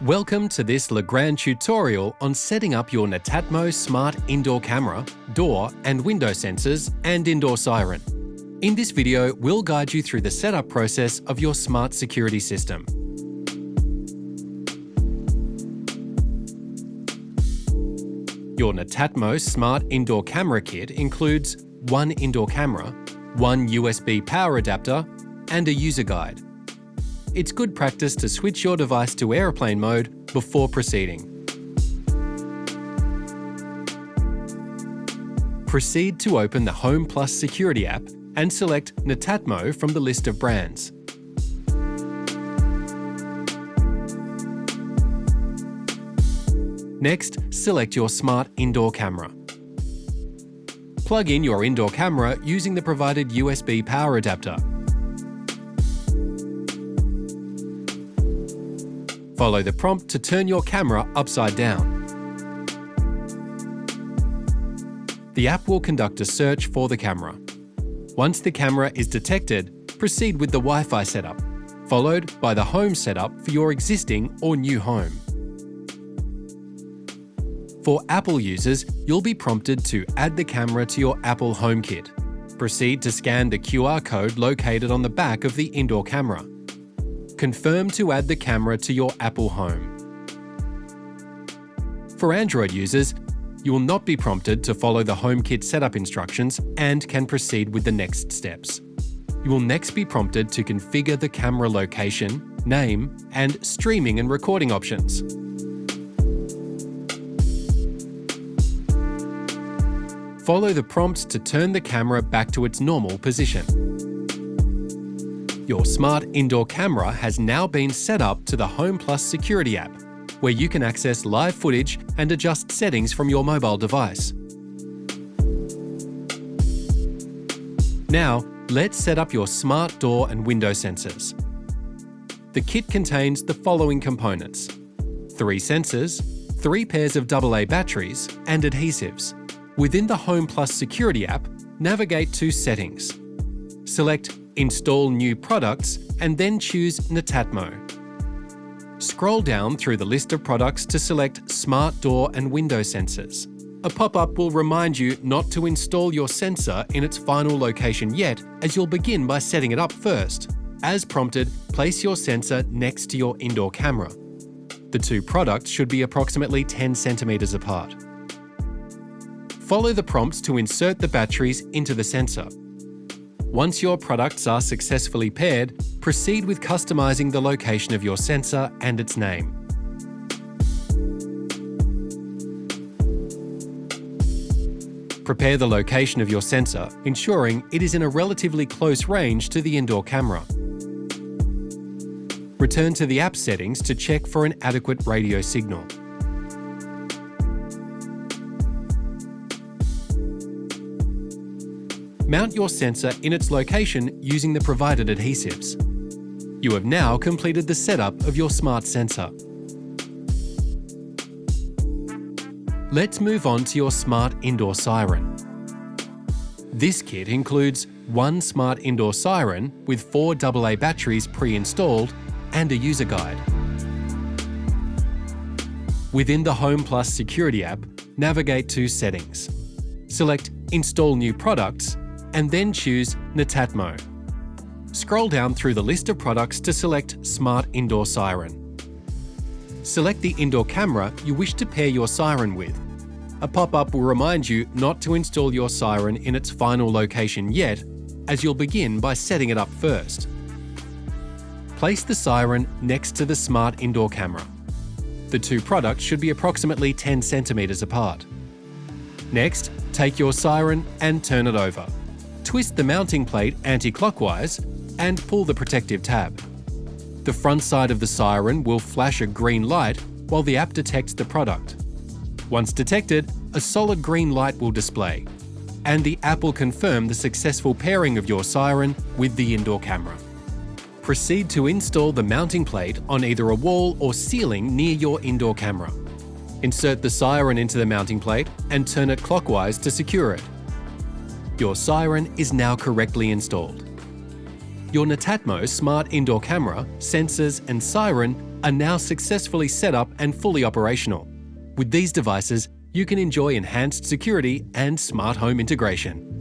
Welcome to this Legrand tutorial on setting up your Netatmo Smart Indoor Camera, door and window sensors and Indoor Siren. In this video, we'll guide you through the setup process of your smart security system. Your Netatmo Smart Indoor Camera kit includes one indoor camera, one USB power adapter, and a user guide. It's good practice to switch your device to airplane mode before proceeding. Proceed to open the Home Plus Security app and select Netatmo from the list of brands. Next, select your smart indoor camera. Plug in your indoor camera using the provided USB power adapter. Follow the prompt to turn your camera upside down. The app will conduct a search for the camera. Once the camera is detected, proceed with the Wi-Fi setup, followed by the home setup for your existing or new home. For Apple users, you'll be prompted to add the camera to your Apple HomeKit. Proceed to scan the QR code located on the back of the indoor camera. Confirm to add the camera to your Apple Home. For Android users, you will not be prompted to follow the HomeKit setup instructions and can proceed with the next steps. You will next be prompted to configure the camera location, name, and streaming and recording options. Follow the prompts to turn the camera back to its normal position. Your smart indoor camera has now been set up to the Home Plus Security app, where you can access live footage and adjust settings from your mobile device. Now, let's set up your smart door and window sensors. The kit contains the following components: 3 sensors, 3 pairs of AA batteries, and adhesives. Within the Home Plus Security app, navigate to Settings. Select Install New Products and then choose Netatmo. Scroll down through the list of products to select Smart Door and Window Sensors. A pop-up will remind you not to install your sensor in its final location yet, as you'll begin by setting it up first. As prompted, place your sensor next to your indoor camera. The 2 products should be approximately 10 centimeters apart. Follow the prompts to insert the batteries into the sensor. Once your products are successfully paired, proceed with customizing the location of your sensor and its name. Prepare the location of your sensor, ensuring it is in a relatively close range to the indoor camera. Return to the app settings to check for an adequate radio signal. Mount your sensor in its location using the provided adhesives. You have now completed the setup of your smart sensor. Let's move on to your smart indoor siren. This kit includes one smart indoor siren with 4 AA batteries pre-installed and a user guide. Within the Home Plus Security app, navigate to Settings. Select Install New Products and then choose Netatmo. Scroll down through the list of products to select Smart Indoor Siren. Select the indoor camera you wish to pair your siren with. A pop-up will remind you not to install your siren in its final location yet, as you'll begin by setting it up first. Place the siren next to the smart indoor camera. The 2 products should be approximately 10 centimeters apart. Next, take your siren and turn it over. Twist the mounting plate anti-clockwise and pull the protective tab. The front side of the siren will flash a green light while the app detects the product. Once detected, a solid green light will display, and the app will confirm the successful pairing of your siren with the indoor camera. Proceed to install the mounting plate on either a wall or ceiling near your indoor camera. Insert the siren into the mounting plate and turn it clockwise to secure it. Your siren is now correctly installed. Your Netatmo Smart Indoor Camera, sensors and siren are now successfully set up and fully operational. With these devices, you can enjoy enhanced security and smart home integration.